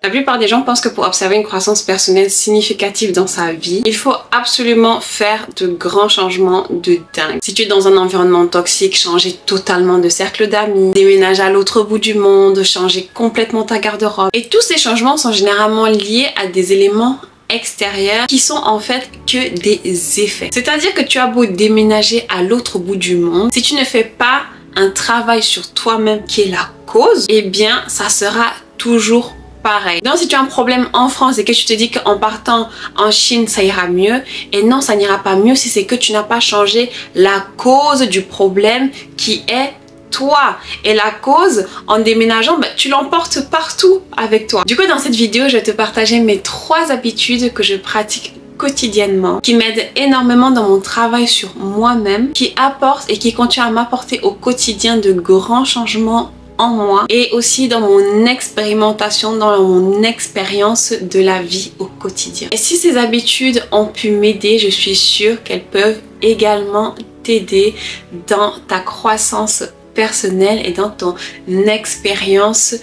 La plupart des gens pensent que pour observer une croissance personnelle significative dans sa vie, il faut absolument faire de grands changements de dingue. Si tu es dans un environnement toxique, changer totalement de cercle d'amis, déménager à l'autre bout du monde, changer complètement ta garde-robe. Et tous ces changements sont généralement liés à des éléments extérieurs qui sont en fait que des effets. C'est-à-dire que tu as beau déménager à l'autre bout du monde, si tu ne fais pas un travail sur toi-même qui est la cause, eh bien ça sera toujours pareil. Donc si tu as un problème en France et que tu te dis qu'en partant en Chine ça ira mieux, et non, ça n'ira pas mieux si c'est que tu n'as pas changé la cause du problème qui est toi. Et la cause, en déménageant, tu l'emportes partout avec toi. Du coup, dans cette vidéo, je vais te partager mes 3 habitudes que je pratique quotidiennement, qui m'aident énormément dans mon travail sur moi-même, qui apportent et qui continuent à m'apporter au quotidien de grands changements en moi et aussi dans mon expérimentation, dans mon expérience de la vie au quotidien. Et si ces habitudes ont pu m'aider, je suis sûre qu'elles peuvent également t'aider dans ta croissance personnelle et dans ton expérience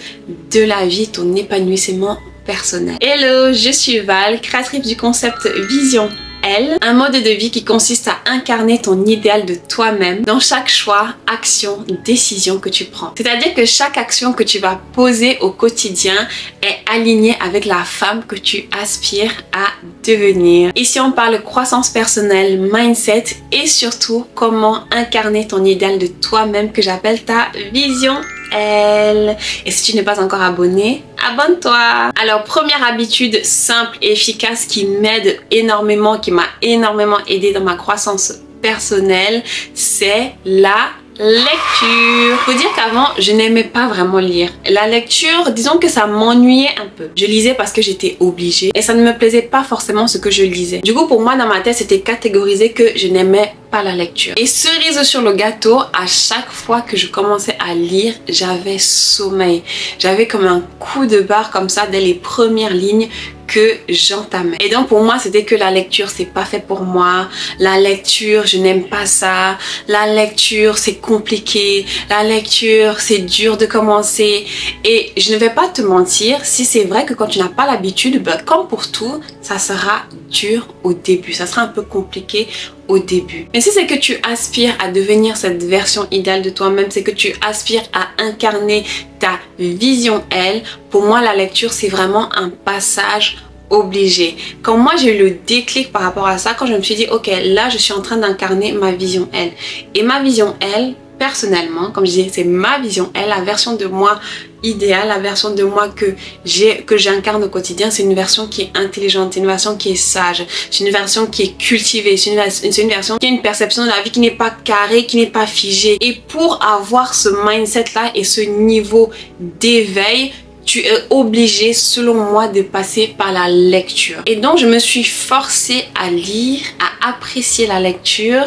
de la vie, ton épanouissement personnel. Hello, je suis Val, créatrice du concept Vision Elle, un mode de vie qui consiste à incarner ton idéal de toi-même dans chaque choix, action, décision que tu prends. C'est-à-dire que chaque action que tu vas poser au quotidien est alignée avec la femme que tu aspires à devenir. Ici, on parle croissance personnelle, mindset et surtout comment incarner ton idéal de toi-même que j'appelle ta vision Elle. Et si tu n'es pas encore abonné, abonne-toi. Alors, première habitude simple et efficace qui m'aide énormément, qui m'a énormément aidé dans ma croissance personnelle, c'est la lecture. Faut dire qu'avant, je n'aimais pas vraiment lire. La lecture, disons que ça m'ennuyait un peu. Je lisais parce que j'étais obligée et ça ne me plaisait pas forcément ce que je lisais. Du coup, pour moi, dans ma tête, c'était catégorisé que je n'aimais pas la lecture. Et cerise sur le gâteau, à chaque fois que je commençais à lire, j'avais sommeil. J'avais comme un coup de barre comme ça dès les premières lignes que j'entamais. Et donc pour moi c'était que la lecture c'est pas fait pour moi, la lecture je n'aime pas ça, la lecture c'est compliqué, la lecture c'est dur de commencer. Et je ne vais pas te mentir, si c'est vrai que quand tu n'as pas l'habitude, comme pour tout, ça sera dur au début, ça sera un peu compliqué au début. Mais si c'est que tu aspires à devenir cette version idéale de toi-même, c'est que tu aspires à incarner ta vision Elle, pour moi la lecture c'est vraiment un passage obligé. Quand moi j'ai eu le déclic par rapport à ça, quand je me suis dit ok, là je suis en train d'incarner ma vision Elle. Et ma vision Elle, personnellement, comme je disais, c'est ma vision Elle, la version de moi idéale, la version de moi que j'incarne au quotidien, c'est une version qui est intelligente, c'est une version qui est sage, c'est une version qui est cultivée, c'est une version qui a une perception de la vie qui n'est pas carrée, qui n'est pas figée. Et pour avoir ce mindset là et ce niveau d'éveil, tu es obligé, selon moi, de passer par la lecture. Et donc, je me suis forcée à lire, à apprécier la lecture.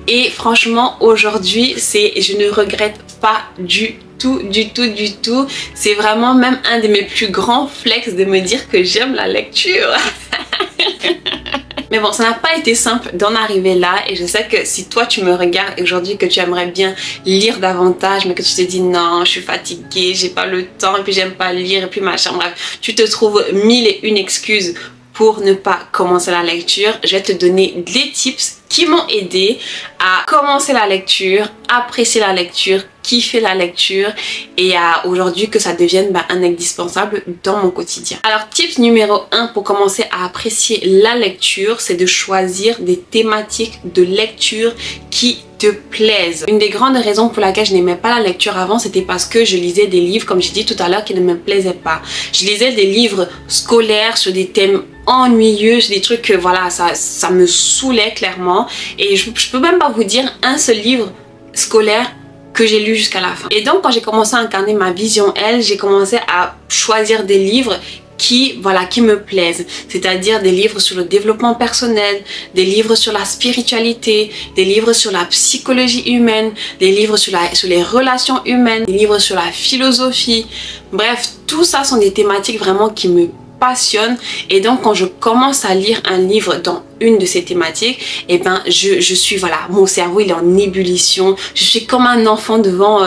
Et franchement, aujourd'hui, je ne regrette pas du tout. C'est vraiment même un de mes plus grands flex de me dire que j'aime la lecture. Mais bon, ça n'a pas été simple d'en arriver là et je sais que si toi tu me regardes aujourd'hui, que tu aimerais bien lire davantage mais que tu te dis non, je suis fatiguée, j'ai pas le temps et puis j'aime pas lire et puis machin, bref, tu te trouves 1001 excuses pour ne pas commencer la lecture, je vais te donner des tips qui m'ont aidé à commencer la lecture, apprécier la lecture, kiffer la lecture et à aujourd'hui que ça devienne un indispensable dans mon quotidien. Alors tips numéro 1 pour commencer à apprécier la lecture, c'est de choisir des thématiques de lecture qui te plaisent. Une des grandes raisons pour laquelle je n'aimais pas la lecture avant, c'était parce que je lisais des livres, comme j'ai dit tout à l'heure, qui ne me plaisaient pas. Je lisais des livres scolaires sur des thèmes ennuyeux, des trucs que voilà, ça me saoulait clairement. Et je peux même pas vous dire un seul livre scolaire que j'ai lu jusqu'à la fin. Et donc quand j'ai commencé à incarner ma vision Elle, j'ai commencé à choisir des livres qui me plaisent, c'est-à-dire des livres sur le développement personnel, des livres sur la spiritualité, des livres sur la psychologie humaine, des livres sur les relations humaines, des livres sur la philosophie. Bref, tout ça sont des thématiques vraiment qui me passionne, et donc quand je commence à lire un livre dans une de ces thématiques, et ben je suis, voilà, mon cerveau il est en ébullition, je suis comme un enfant devant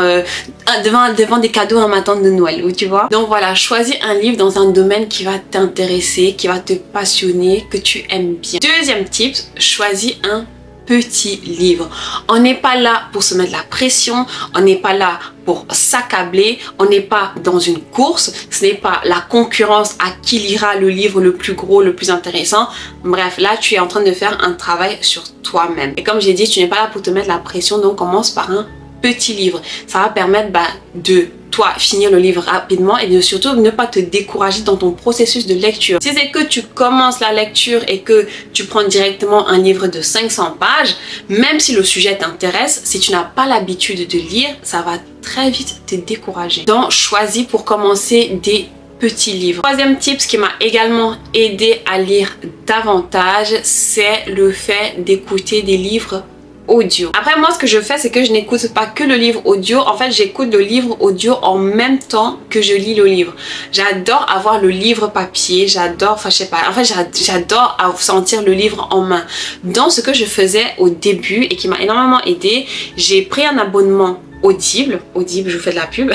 des cadeaux un matin de Noël, tu vois. Donc voilà, choisis un livre dans un domaine qui va t'intéresser, qui va te passionner, que tu aimes bien. Deuxième tip, choisis un petit livre. On n'est pas là pour se mettre la pression, on n'est pas là pour s'accabler, on n'est pas dans une course, ce n'est pas la concurrence à qui lira le livre le plus gros, le plus intéressant. Bref, là tu es en train de faire un travail sur toi-même. Et comme j'ai dit, tu n'es pas là pour te mettre la pression, donc commence par un petit livre. Ça va permettre de toi finir le livre rapidement et de surtout ne pas te décourager dans ton processus de lecture. Si c'est que tu commences la lecture et que tu prends directement un livre de 500 pages, même si le sujet t'intéresse, si tu n'as pas l'habitude de lire, ça va très vite te décourager. Donc choisis pour commencer des petits livres. Troisième tip, ce qui m'a également aidé à lire davantage, c'est le fait d'écouter des livres audio. Après moi ce que je fais, c'est que je n'écoute pas que le livre audio, en fait j'écoute le livre audio en même temps que je lis le livre. J'adore avoir le livre papier, j'adore, enfin je sais pas, en fait j'adore sentir le livre en main. Donc ce que je faisais au début et qui m'a énormément aidé, j'ai pris un abonnement Audible, je vous fais de la pub.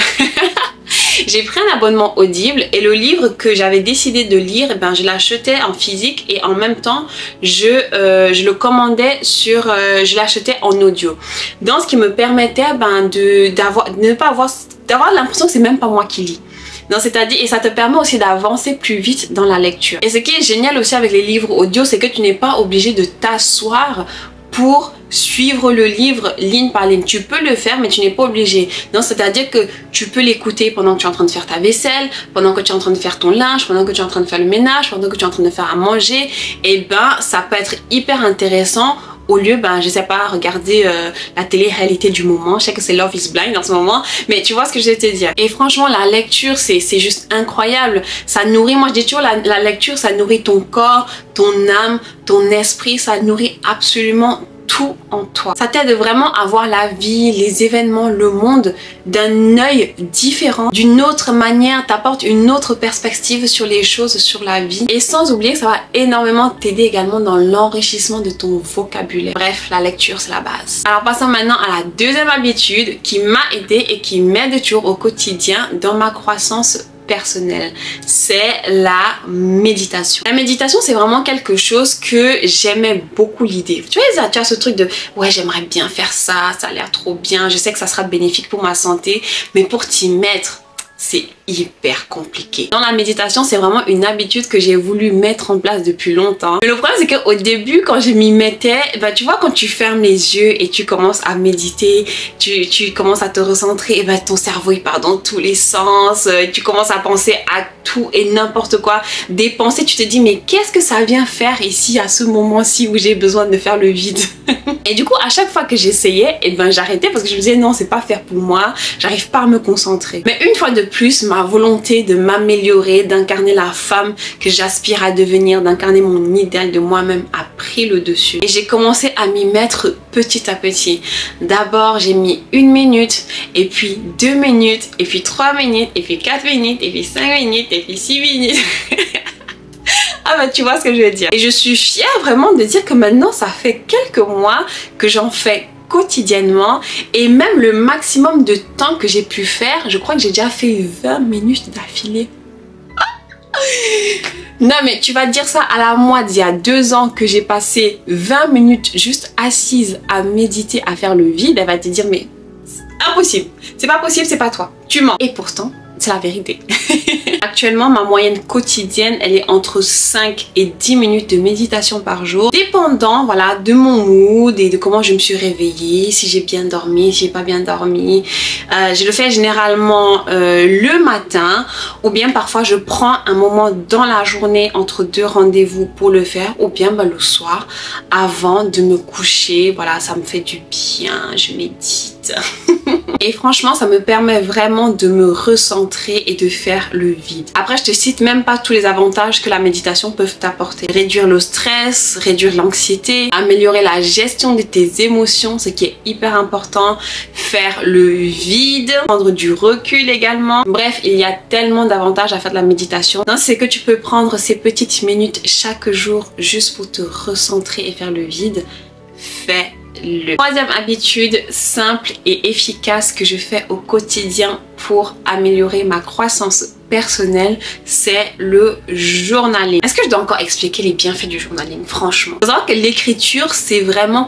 J'ai pris un abonnement Audible et le livre que j'avais décidé de lire, je l'achetais en physique et en même temps je le commandais je l'achetais en audio. Donc ce qui me permettait d'avoir l'impression que c'est même pas moi qui lis. Donc c'est-à-dire, et ça te permet aussi d'avancer plus vite dans la lecture. Et ce qui est génial aussi avec les livres audio, c'est que tu n'es pas obligé de t'asseoir pour suivre le livre ligne par ligne. Tu peux le faire mais tu n'es pas obligé. Donc c'est-à-dire que tu peux l'écouter pendant que tu es en train de faire ta vaisselle, pendant que tu es en train de faire ton linge, pendant que tu es en train de faire le ménage, pendant que tu es en train de faire à manger. Et ça peut être hyper intéressant au lieu, je sais pas, regarder la télé-réalité du moment. Je sais que c'est Love is Blind en ce moment, mais tu vois ce que je vais te dire. Et franchement, la lecture, c'est juste incroyable. Ça nourrit, moi je dis toujours, la lecture, ça nourrit ton corps, ton âme, ton esprit, ça nourrit absolument tout en toi. Ça t'aide vraiment à voir la vie, les événements, le monde d'un œil différent, d'une autre manière, t'apporte une autre perspective sur les choses, sur la vie. Et sans oublier que ça va énormément t'aider également dans l'enrichissement de ton vocabulaire. Bref, la lecture c'est la base. Alors passons maintenant à la deuxième habitude qui m'a aidé et qui m'aide toujours au quotidien dans ma croissance personnelle, c'est la méditation. La méditation, c'est vraiment quelque chose que j'aimais beaucoup l'idée. Tu vois, tu as ce truc de ouais, j'aimerais bien faire ça, ça a l'air trop bien, je sais que ça sera bénéfique pour ma santé, mais pour t'y mettre, c'est hyper compliqué. Dans la méditation, c'est vraiment une habitude que j'ai voulu mettre en place depuis longtemps. Mais le problème, c'est qu'au début, quand je m'y mettais, tu vois, quand tu fermes les yeux et tu commences à méditer, tu commences à te recentrer, et ton cerveau, il part dans tous les sens, tu commences à penser à tout et n'importe quoi. Des pensées, tu te dis, mais qu'est-ce que ça vient faire ici, à ce moment-ci où j'ai besoin de faire le vide? Et du coup, à chaque fois que j'essayais, j'arrêtais parce que je me disais, non, c'est pas faire pour moi, j'arrive pas à me concentrer. Mais une fois de plus, ma volonté de m'améliorer, d'incarner la femme que j'aspire à devenir, d'incarner mon idéal de moi-même a pris le dessus. Et j'ai commencé à m'y mettre petit à petit. D'abord, j'ai mis 1 minute, et puis 2 minutes, et puis 3 minutes, et puis 4 minutes, et puis 5 minutes, et puis 6 minutes. Ah tu vois ce que je veux dire. Et je suis fière vraiment de dire que maintenant, ça fait quelques mois que j'en fais quotidiennement, et même le maximum de temps que j'ai pu faire, je crois que j'ai déjà fait 20 minutes d'affilée. Non mais tu vas te dire ça à la moi d'il y a 2 ans que j'ai passé 20 minutes juste assise à méditer, à faire le vide, elle va te dire mais impossible, c'est pas possible, c'est pas toi, tu mens. Et pourtant c'est la vérité. Actuellement, ma moyenne quotidienne, elle est entre 5 et 10 minutes de méditation par jour, dépendant voilà, de mon mood et de comment je me suis réveillée, si j'ai bien dormi, si j'ai pas bien dormi. Je le fais généralement le matin, ou bien parfois je prends un moment dans la journée entre 2 rendez-vous pour le faire, ou bien le soir avant de me coucher. Voilà, ça me fait du bien, je médite. Et franchement, ça me permet vraiment de me recentrer et de faire le vide. Après, je te cite même pas tous les avantages que la méditation peut t'apporter. Réduire le stress, réduire l'anxiété, améliorer la gestion de tes émotions, ce qui est hyper important, faire le vide, prendre du recul également. Bref, il y a tellement d'avantages à faire de la méditation. Non, c'est que tu peux prendre ces petites minutes chaque jour juste pour te recentrer et faire le vide. Fais-le. Troisième habitude simple et efficace que je fais au quotidien pour améliorer ma croissance personnelle, c'est le journaling. Est-ce que je dois encore expliquer les bienfaits du journaling? Franchement, il faut savoir que l'écriture, c'est vraiment,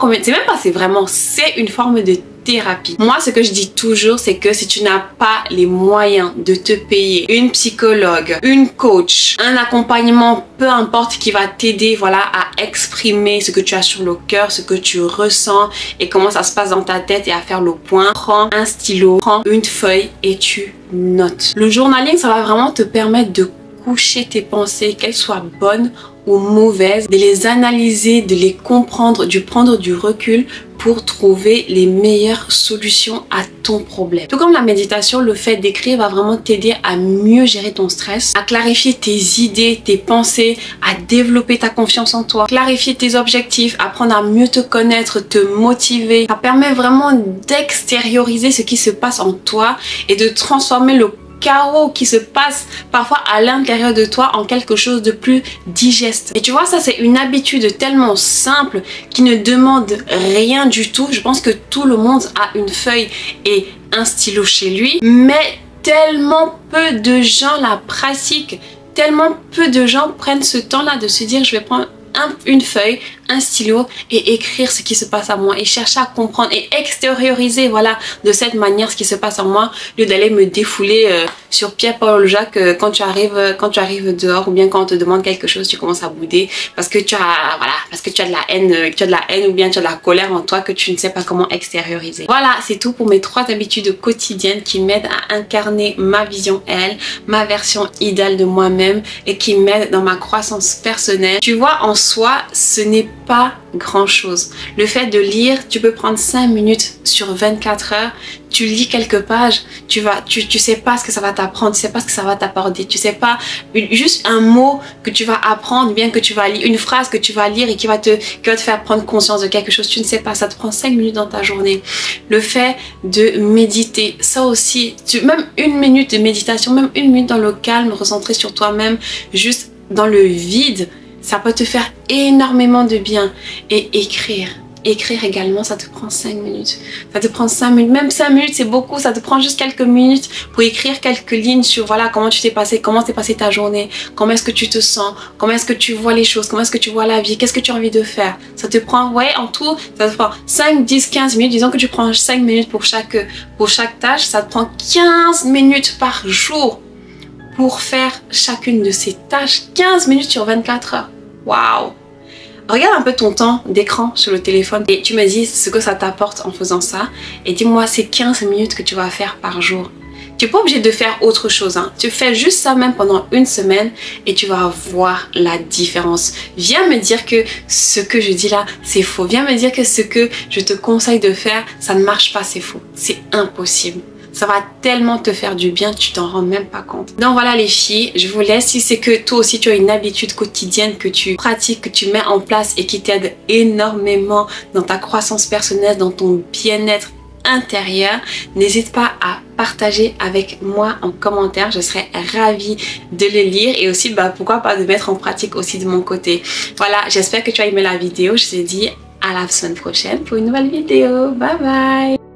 c'est une forme de thérapie. Moi, ce que je dis toujours, c'est que si tu n'as pas les moyens de te payer une psychologue, une coach, un accompagnement, peu importe, qui va t'aider, voilà, à exprimer ce que tu as sur le cœur, ce que tu ressens et comment ça se passe dans ta tête et à faire le point, prends un stylo, prends une feuille et tu notes. Le journaling, ça va vraiment te permettre de coucher tes pensées, qu'elles soient bonnes ou mauvaises, de les analyser, de les comprendre, de prendre du recul pour trouver les meilleures solutions à ton problème. Tout comme la méditation, le fait d'écrire va vraiment t'aider à mieux gérer ton stress, à clarifier tes idées, tes pensées, à développer ta confiance en toi, clarifier tes objectifs, apprendre à mieux te connaître, te motiver. Ça permet vraiment d'extérioriser ce qui se passe en toi et de transformer le chaos qui se passe parfois à l'intérieur de toi en quelque chose de plus digeste. Et tu vois, ça c'est une habitude tellement simple qui ne demande rien du tout. Je pense que tout le monde a une feuille et un stylo chez lui, mais tellement peu de gens la pratiquent, tellement peu de gens prennent ce temps-là de se dire je vais prendre une feuille, un stylo et écrire ce qui se passe à moi et chercher à comprendre et extérioriser, voilà, de cette manière ce qui se passe en moi, au lieu d'aller me défouler sur Pierre-Paul Jacques quand tu arrives dehors, ou bien quand on te demande quelque chose, tu commences à bouder parce que tu as, voilà, parce que tu as de la haine, ou bien tu as de la colère en toi que tu ne sais pas comment extérioriser. Voilà, c'est tout pour mes 3 habitudes quotidiennes qui m'aident à incarner ma vision ma version idéale de moi-même et qui m'aident dans ma croissance personnelle. Tu vois, en soi, ce n'est pas grand chose. Le fait de lire, tu peux prendre 5 minutes sur 24 heures, tu lis quelques pages, tu sais pas ce que ça va t'apprendre, tu sais pas ce que ça va t'apporter, tu sais pas, juste un mot que tu vas apprendre, bien que tu vas lire, une phrase que tu vas lire et qui va te faire prendre conscience de quelque chose, tu ne sais pas, ça te prend 5 minutes dans ta journée. Le fait de méditer, ça aussi, même 1 minute de méditation, même 1 minute dans le calme, recentrer sur toi-même, juste dans le vide, ça peut te faire énormément de bien. Et écrire également, ça te prend 5 minutes. Ça te prend 5 minutes, même 5 minutes c'est beaucoup, ça te prend juste quelques minutes pour écrire quelques lignes sur voilà comment tu t'es passé, comment s'est passée ta journée, comment est-ce que tu te sens, comment est-ce que tu vois les choses, comment est-ce que tu vois la vie, qu'est-ce que tu as envie de faire. Ça te prend, ouais, en tout, ça te prend 5, 10, 15 minutes, disons que tu prends 5 minutes pour chaque tâche, ça te prend 15 minutes par jour pour faire chacune de ces tâches, 15 minutes sur 24 heures. Waouh! Regarde un peu ton temps d'écran sur le téléphone et tu me dis ce que ça t'apporte en faisant ça. Et dis-moi, c'est 15 minutes que tu vas faire par jour. Tu n'es pas obligé de faire autre chose, hein. Tu fais juste ça même pendant 1 semaine et tu vas voir la différence. Viens me dire que ce que je dis là, c'est faux. Viens me dire que ce que je te conseille de faire, ça ne marche pas, c'est faux. C'est impossible. Ça va tellement te faire du bien, tu t'en rends même pas compte. Donc voilà les filles, je vous laisse. Si c'est que toi aussi tu as une habitude quotidienne que tu pratiques, que tu mets en place et qui t'aide énormément dans ta croissance personnelle, dans ton bien-être intérieur, n'hésite pas à partager avec moi en commentaire, je serais ravie de le lire et aussi pourquoi pas de mettre en pratique aussi de mon côté. Voilà, j'espère que tu as aimé la vidéo, je te dis à la semaine prochaine pour une nouvelle vidéo. Bye bye.